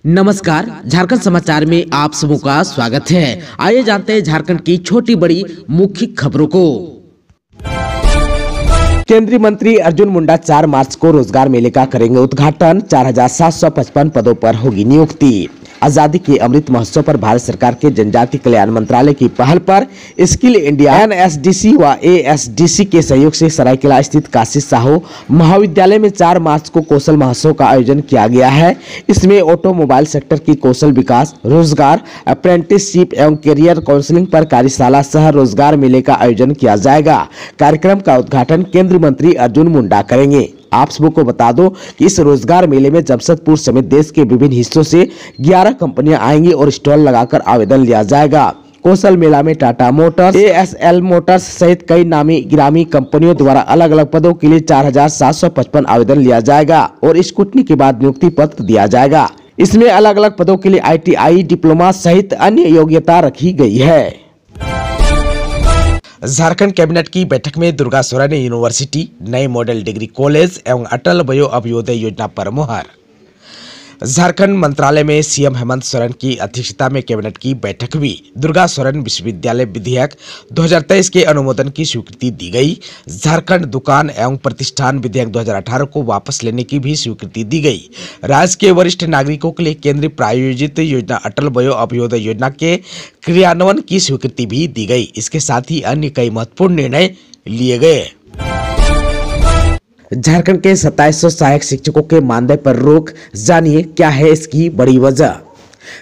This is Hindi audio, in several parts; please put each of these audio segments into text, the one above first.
नमस्कार, झारखंड समाचार में आप सबों का स्वागत है। आइए जानते हैं झारखंड की छोटी बड़ी मुख्य खबरों को। केंद्रीय मंत्री अर्जुन मुंडा 4 मार्च को रोजगार मेले का करेंगे उद्घाटन। 4755 पदों पर होगी नियुक्ति। आजादी के अमृत महोत्सव पर भारत सरकार के जनजाति कल्याण मंत्रालय की पहल पर स्किल इंडिया एनएसडीसी व एएसडीसी के सहयोग से सरायकेला स्थित काशी साहू महाविद्यालय में 4 मार्च को कौशल महोत्सव का आयोजन किया गया है। इसमें ऑटोमोबाइल सेक्टर की कौशल विकास, रोजगार, अप्रेंटिसशिप एवं करियर काउंसलिंग पर कार्यशाला सह रोजगार मेले का आयोजन किया जाएगा। कार्यक्रम का उद्घाटन केंद्रीय मंत्री अर्जुन मुंडा करेंगे। आप सबको बता दो कि इस रोजगार मेले में जमशेदपुर समेत देश के विभिन्न हिस्सों से 11 कंपनियां आएंगी और स्टॉल लगाकर आवेदन लिया जाएगा। कौशल मेला में टाटा मोटर्स, एएसएल मोटर्स सहित कई नामी गिरामी कंपनियों द्वारा अलग अलग पदों के लिए 4755 आवेदन लिया जाएगा और स्क्रूटनी के बाद नियुक्ति पत्र दिया जाएगा। इसमें अलग अलग पदों के लिए ITI, डिप्लोमा सहित अन्य योग्यता रखी गई है। झारखंड कैबिनेट की बैठक में दुर्गा सोरेन यूनिवर्सिटी, नए मॉडल डिग्री कॉलेज एवं अटल वयो अभ्युदय योजना पर मुहर। झारखंड मंत्रालय में सीएम हेमंत सोरेन की अध्यक्षता में कैबिनेट की बैठक हुई। दुर्गा सोरेन विश्वविद्यालय विधेयक 2023 के अनुमोदन की स्वीकृति दी गई। झारखंड दुकान एवं प्रतिष्ठान विधेयक 2018 को वापस लेने की भी स्वीकृति दी गई। राज्य के वरिष्ठ नागरिकों के लिए केंद्र प्रायोजित योजना अटल वयो अभ्युदय योजना के क्रियान्वयन की स्वीकृति भी दी गई। इसके साथ ही अन्य कई महत्वपूर्ण निर्णय लिए गए। झारखंड के 2700 सहायक शिक्षकों के मानदेय पर रोक, जानिए क्या है इसकी बड़ी वजह।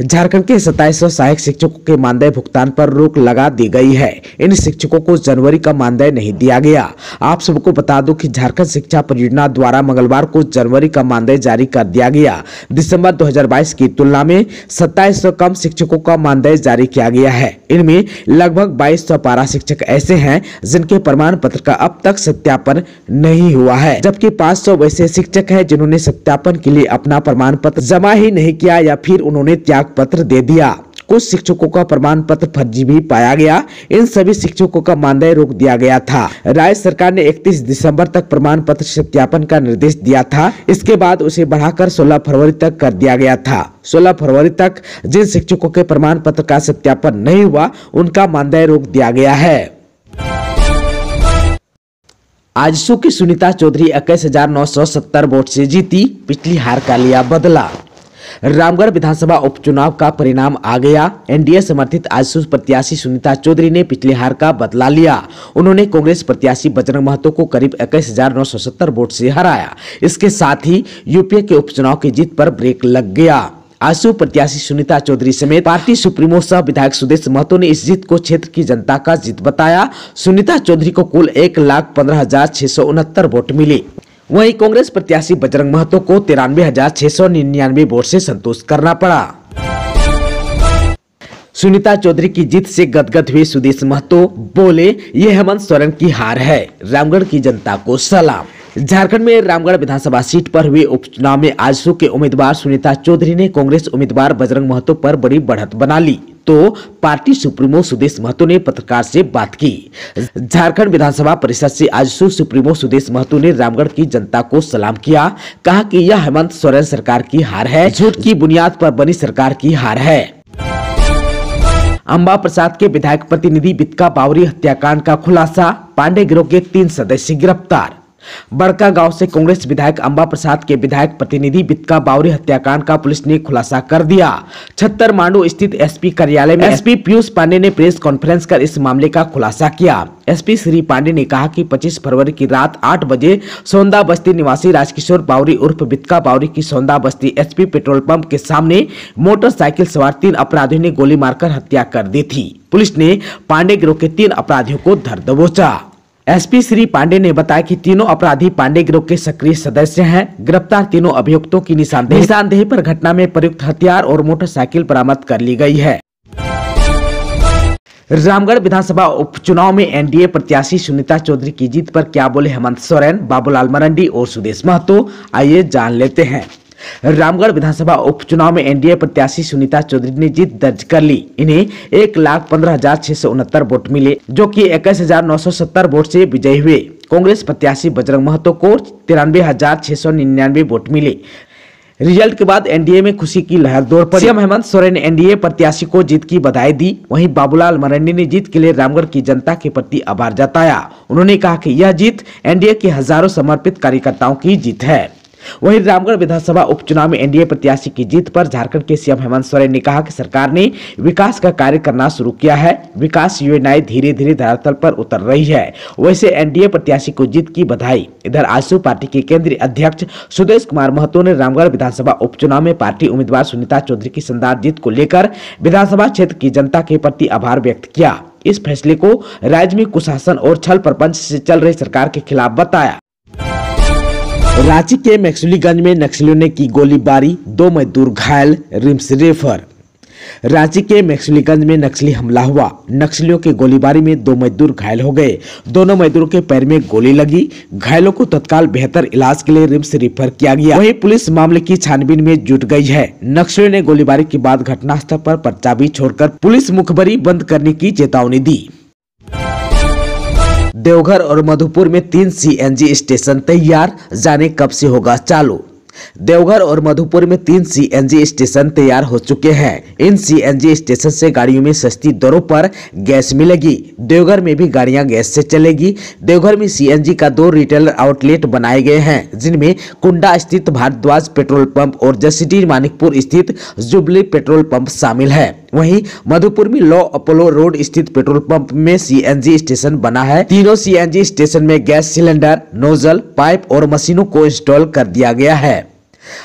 झारखंड के 2700 सहायक शिक्षकों के मानदेय भुगतान पर रोक लगा दी गई है। इन शिक्षकों को जनवरी का मानदेय नहीं दिया गया। आप सबको बता दूं कि झारखंड शिक्षा परियोजना द्वारा मंगलवार को जनवरी का मानदेय जारी कर दिया गया। दिसंबर 2022 की तुलना में 2700 कम शिक्षकों का मानदेय जारी किया गया है। इनमें लगभग 2200 पारा शिक्षक ऐसे हैं जिनके प्रमाण पत्र का अब तक सत्यापन नहीं हुआ है, जबकि 500 वैसे शिक्षक हैं जिन्होंने सत्यापन के लिए अपना प्रमाण पत्र जमा ही नहीं किया या फिर उन्होंने त्याग पत्र दे दिया। कुछ शिक्षकों का प्रमाण पत्र फर्जी भी पाया गया। इन सभी शिक्षकों का मानदेय रोक दिया गया था। राज्य सरकार ने 31 दिसंबर तक प्रमाण पत्र सत्यापन का निर्देश दिया था। इसके बाद उसे बढ़ाकर 16 फरवरी तक कर दिया गया था। 16 फरवरी तक जिन शिक्षकों के प्रमाण पत्र का सत्यापन नहीं हुआ उनका मानदेय रोक दिया गया है। आजसू की सुनीता चौधरी 21,970 वोट से जीती, पिछली हार का लिया बदला। रामगढ़ विधानसभा उपचुनाव का परिणाम आ गया। एनडीए समर्थित आजसू प्रत्याशी सुनीता चौधरी ने पिछली हार का बदला लिया। उन्होंने कांग्रेस प्रत्याशी बजरंग महतो को करीब 21,970 वोट से हराया। इसके साथ ही यूपीए के उपचुनाव की जीत पर ब्रेक लग गया। आजसू प्रत्याशी सुनीता चौधरी समेत पार्टी सुप्रीमो सह विधायक सुदेश महतो ने इस जीत को क्षेत्र की जनता का जीत बताया। सुनीता चौधरी को कुल 1,15,669 वोट मिले। वहीं कांग्रेस प्रत्याशी बजरंग महतो को 93,699 वोट से संतोष करना पड़ा। सुनीता चौधरी की जीत से गदगद हुए सुदेश महतो बोले, ये हेमंत सोरेन की हार है। रामगढ़ की जनता को सलाम। झारखंड में रामगढ़ विधानसभा सीट पर हुए उपचुनाव में आजसू के उम्मीदवार सुनीता चौधरी ने कांग्रेस उम्मीदवार बजरंग महतो पर बड़ी बढ़त बना ली, तो पार्टी सुप्रीमो सुदेश महतो ने पत्रकार से बात की। झारखंड विधानसभा परिषद से आजसू सुप्रीमो सुदेश महतो ने रामगढ़ की जनता को सलाम किया। कहा कि यह हेमंत सोरेन सरकार की हार है, झूठ की बुनियाद पर बनी सरकार की हार है। अंबा प्रसाद के विधायक प्रतिनिधि बितका बावरी हत्याकांड का खुलासा, पांडे गिरोह के 3 सदस्य गिरफ्तार। बड़का गांव से कांग्रेस विधायक अंबा प्रसाद के विधायक प्रतिनिधि बितका बावरी हत्याकांड का पुलिस ने खुलासा कर दिया। छत्तर मांडू स्थित एसपी कार्यालय में एसपी पीयूष पांडे ने प्रेस कॉन्फ्रेंस कर इस मामले का खुलासा किया। एसपी श्री पांडे ने कहा कि 25 फरवरी की रात 8 बजे सौंदा बस्ती निवासी राजकिशोर बावरी उर्फ बितका बावरी की सौंदा बस्ती एचपी पेट्रोल पंप के सामने मोटरसाइकिल सवार 3 अपराधियों ने गोली मारकर हत्या कर दी थी। पुलिस ने पांडे गिरोह के 3 अपराधियों को धर दबोचा। एसपी श्री पांडे ने बताया कि तीनों अपराधी पांडे गिरोह के सक्रिय सदस्य हैं। गिरफ्तार तीनों अभियुक्तों की निशानदेही पर घटना में प्रयुक्त हथियार और मोटरसाइकिल बरामद कर ली गई है। रामगढ़ विधानसभा उपचुनाव में एनडीए प्रत्याशी सुनीता चौधरी की जीत पर क्या बोले हेमंत सोरेन, बाबूलाल मरंडी और सुदेश महतो, आइए जान लेते हैं। रामगढ़ विधानसभा उपचुनाव में एनडीए प्रत्याशी सुनीता चौधरी ने जीत दर्ज कर ली। इन्हें 1,15,669 वोट मिले, जो कि 21,970 वोट से विजयी हुए। कांग्रेस प्रत्याशी बजरंग महतो को 93,699 वोट मिले। रिजल्ट के बाद एनडीए में खुशी की लहर दौड़ पड़ी। सीएम हेमंत सोरेन ने एनडीए प्रत्याशी को जीत की बधाई दी। वहीं बाबूलाल मरांडी ने जीत के लिए रामगढ़ की जनता के प्रति आभार जताया। उन्होंने कहा कि यह जीत एनडीए के हजारों समर्पित कार्यकर्ताओं की जीत है। वहीं रामगढ़ विधानसभा उपचुनाव में एनडीए प्रत्याशी की जीत पर झारखंड के सीएम हेमंत सोरेन ने कहा कि सरकार ने विकास का कार्य करना शुरू किया है। विकास योजनाएं धीरे धीरे धरातल पर उतर रही है। वैसे एनडीए प्रत्याशी को जीत की बधाई। इधर आजसू पार्टी के केंद्रीय अध्यक्ष सुदेश कुमार महतो ने रामगढ़ विधानसभा उपचुनाव में पार्टी उम्मीदवार सुनीता चौधरी की शानदार जीत को लेकर विधानसभा क्षेत्र की जनता के प्रति आभार व्यक्त किया। इस फैसले को राज्य में कुशासन और छल प्रपंच से चल रही सरकार के खिलाफ बताया। रांची के मैक्सुलीगंज में नक्सलियों ने की गोलीबारी, 2 मजदूर घायल, रिम्स रेफर। रांची के मैक्सुलीगंज में नक्सली हमला हुआ। नक्सलियों की गोलीबारी में 2 मजदूर घायल हो गए। दोनों मजदूरों के पैर में गोली लगी। घायलों को तत्काल बेहतर इलाज के लिए रिम्स रेफर किया गया। वहीं पुलिस मामले की छानबीन में जुट गई है। नक्सलियों ने गोलीबारी के बाद घटनास्थल पर पर्चा भी छोड़कर पुलिस मुखबरी बंद करने की चेतावनी दी। देवघर और मधुपुर में 3 सीएनजी स्टेशन तैयार, जाने कब से होगा चालू। देवघर और मधुपुर में 3 सीएनजी स्टेशन तैयार हो चुके हैं। इन सीएनजी स्टेशन से गाड़ियों में सस्ती दरों पर गैस मिलेगी। देवघर में भी गाड़ियां गैस से चलेगी। देवघर में सीएनजी का 2 रिटेलर आउटलेट बनाए गए हैं, जिनमें कुंडा स्थित भारद्वाज पेट्रोल पंप और जसीडीह मानिकपुर स्थित जुबली पेट्रोल पंप शामिल है। वहीं मधुपुर में लॉ अपोलो रोड स्थित पेट्रोल पंप में सीएनजी स्टेशन बना है। तीनों सीएनजी स्टेशन में गैस सिलेंडर, नोजल, पाइप और मशीनों को इंस्टॉल कर दिया गया है।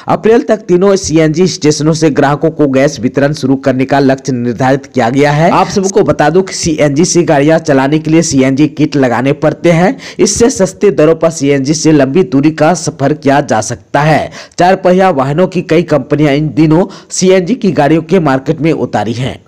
अप्रैल तक तीनों सीएनजी स्टेशनों से ग्राहकों को गैस वितरण शुरू करने का लक्ष्य निर्धारित किया गया है। आप सबको बता दूं कि सीएनजी से गाड़ियां चलाने के लिए सीएनजी किट लगाने पड़ते हैं। इससे सस्ते दरों पर सीएनजी से लंबी दूरी का सफर किया जा सकता है। 4 पहिया वाहनों की कई कंपनियां इन दिनों सीएनजी की गाड़ियों के मार्केट में उतारी हैं।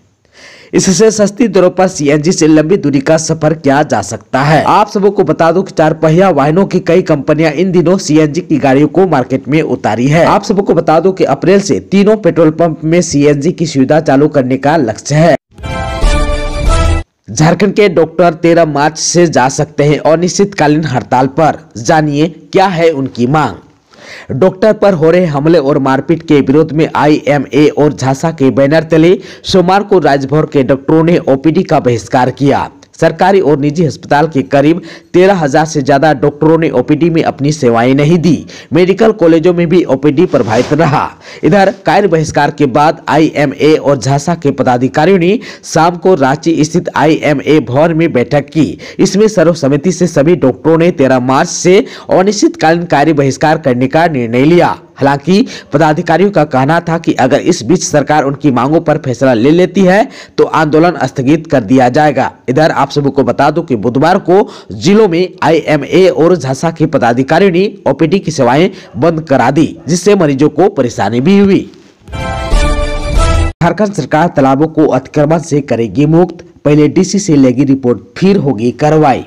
इससे सस्ती दरों पर सीएनजी से लंबी दूरी का सफर किया जा सकता है। आप सबको बता दूं कि 4 पहिया वाहनों की कई कंपनियां इन दिनों सीएनजी की गाड़ियों को मार्केट में उतारी है। आप सबको बता दूं कि अप्रैल से तीनों पेट्रोल पंप में सीएनजी की सुविधा चालू करने का लक्ष्य है। झारखंड के डॉक्टर 13 मार्च से जा सकते हैं अनिश्चितकालीन हड़ताल पर। जानिए क्या है उनकी मांग। डॉक्टर पर हो रहे हमले और मारपीट के विरोध में आईएमए और झासा के बैनर तले सोमवार को राज्य भर के डॉक्टरों ने ओपीडी का बहिष्कार किया। सरकारी और निजी अस्पताल के करीब 13,000 से ज्यादा डॉक्टरों ने ओपीडी में अपनी सेवाएं नहीं दी। मेडिकल कॉलेजों में भी ओपीडी प्रभावित रहा। इधर कार्य बहिष्कार के बाद आईएमए और झासा के पदाधिकारियों ने शाम को रांची स्थित आईएमए भवन में बैठक की। इसमें सर्वसम्मति से सभी डॉक्टरों ने 13 मार्च से अनिश्चितकालीन कार्य बहिष्कार करने का निर्णय लिया। हालांकि पदाधिकारियों का कहना था कि अगर इस बीच सरकार उनकी मांगों पर फैसला ले लेती है तो आंदोलन स्थगित कर दिया जाएगा। इधर आप सबको बता दूं कि बुधवार को जिलों में आईएमए और झासा के पदाधिकारियों ने ओपीडी की सेवाएं बंद करा दी, जिससे मरीजों को परेशानी भी हुई। झारखंड सरकार तालाबों को अतिक्रमण से करेगी मुक्त, पहले डीसी से लेगी रिपोर्ट, फिर होगी कार्रवाई।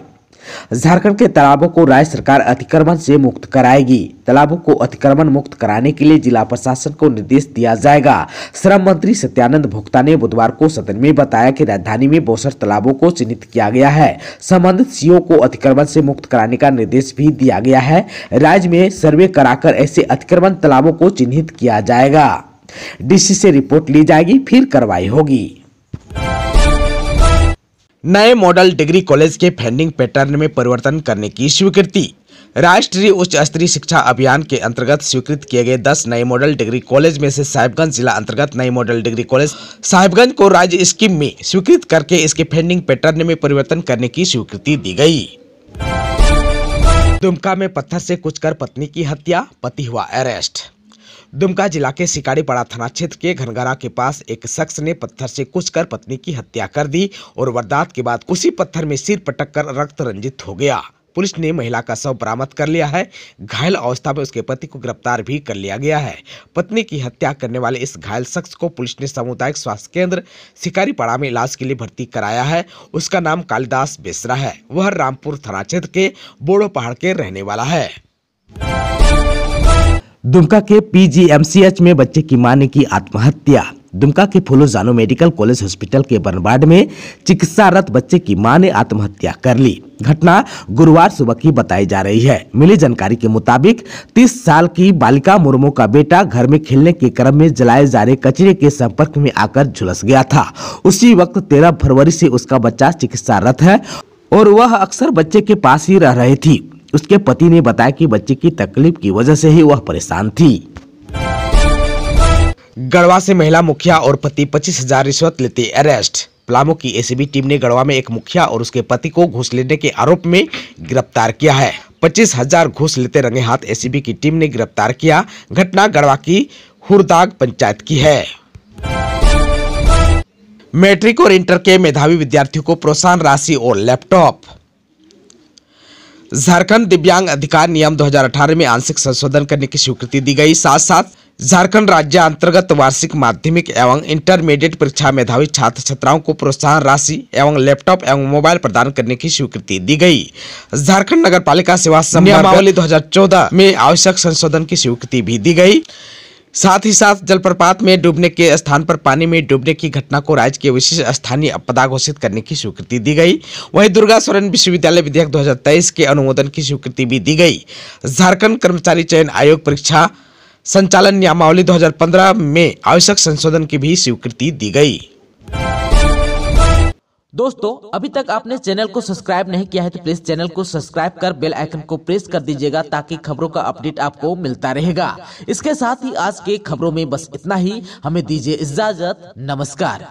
झारखंड के तालाबों को राज्य सरकार अतिक्रमण से मुक्त कराएगी। तालाबों को अतिक्रमण मुक्त कराने के लिए जिला प्रशासन को निर्देश दिया जाएगा। श्रम मंत्री सत्यानंद भोक्ता ने बुधवार को सदन में बताया कि राजधानी में 62 तालाबों को चिन्हित किया गया है। संबंधित सीओ को अतिक्रमण से मुक्त कराने का निर्देश भी दिया गया है। राज्य में सर्वे कराकर ऐसे अतिक्रमण तालाबों को चिन्हित किया जाएगा। डीसी से रिपोर्ट ली जाएगी, फिर कार्रवाई होगी। नए मॉडल डिग्री कॉलेज के फंडिंग पैटर्न में परिवर्तन करने की स्वीकृति। राष्ट्रीय उच्च स्तरीय शिक्षा अभियान के अंतर्गत स्वीकृत किए गए 10 नए मॉडल डिग्री कॉलेज में से साहिबगंज जिला अंतर्गत नई मॉडल डिग्री कॉलेज साहिबगंज को राज्य स्कीम में स्वीकृत करके इसके फंडिंग पैटर्न में परिवर्तन करने की स्वीकृति दी गई। दुमका में पत्थर से कुचकर पत्नी की हत्या, पति हुआ अरेस्ट। दुमका जिला के सिकाड़ीपाड़ा थाना क्षेत्र के घनगरा के पास एक शख्स ने पत्थर से कुचकर पत्नी की हत्या कर दी और वारदात के बाद उसी पत्थर में सिर पटक कर रक्त रंजित हो गया। पुलिस ने महिला का शव बरामद कर लिया है। घायल अवस्था में उसके पति को गिरफ्तार भी कर लिया गया है। पत्नी की हत्या करने वाले इस घायल शख्स को पुलिस ने सामुदायिक स्वास्थ्य केंद्र सिकाड़ीपाड़ा में इलाज के लिए भर्ती कराया है। उसका नाम कालिदास बेसरा है। वह रामपुर थाना क्षेत्र के बोड़ो पहाड़ के रहने वाला है। दुमका के पीजीएमसीएच में बच्चे की मां ने की आत्महत्या। दुमका के फूलो जानो मेडिकल कॉलेज हॉस्पिटल के बर्न में चिकित्सारत बच्चे की मां ने आत्महत्या कर ली। घटना गुरुवार सुबह की बताई जा रही है। मिली जानकारी के मुताबिक 30 साल की बालिका मुर्मू का बेटा घर में खेलने के क्रम में जलाए जा रहे कचरे के संपर्क में आकर झुलस गया था। उसी वक्त 13 फरवरी से उसका बच्चा चिकित्सारत है और वह अक्सर बच्चे के पास ही रह रही थी। उसके पति ने बताया कि बच्चे की तकलीफ की वजह से ही वह परेशान थी। गढ़वा से महिला मुखिया और पति 25,000 रिश्वत लेते अरेस्ट। पलामू की एसीबी टीम ने गढ़वा में एक मुखिया और उसके पति को घूस लेने के आरोप में गिरफ्तार किया है। 25,000 घूस लेते रंगे हाथ एसीबी की टीम ने गिरफ्तार किया। घटना गढ़वा की हुरदाग पंचायत की है। मैट्रिक और इंटर के मेधावी विद्यार्थियों को प्रोत्साहन राशि और लैपटॉप। झारखंड दिव्यांग अधिकार नियम 2018 में आंशिक संशोधन करने की स्वीकृति दी गई। साथ साथ झारखंड राज्य अंतर्गत वार्षिक माध्यमिक एवं इंटरमीडिएट परीक्षा मेधावी छात्र छात्राओं को प्रोत्साहन राशि एवं लैपटॉप एवं मोबाइल प्रदान करने की स्वीकृति दी गई। झारखंड नगर पालिका सेवा नियमावली 2014 में आवश्यक संशोधन की स्वीकृति भी दी गई। साथ ही साथ जलप्रपात में डूबने के स्थान पर पानी में डूबने की घटना को राज्य के विशिष्ट स्थानीय आपदा घोषित करने की स्वीकृति दी गई। वहीं दुर्गा सोरेन विश्वविद्यालय विधेयक 2023 के अनुमोदन की स्वीकृति भी दी गई। झारखंड कर्मचारी चयन आयोग परीक्षा संचालन नियमावली 2015 में आवश्यक संशोधन की भी स्वीकृति दी गई। दोस्तों, अभी तक आपने चैनल को सब्सक्राइब नहीं किया है तो प्लीज चैनल को सब्सक्राइब कर बेल आइकन को प्रेस कर दीजिएगा ताकि खबरों का अपडेट आपको मिलता रहेगा। इसके साथ ही आज के खबरों में बस इतना ही। हमें दीजिए इजाजत। नमस्कार।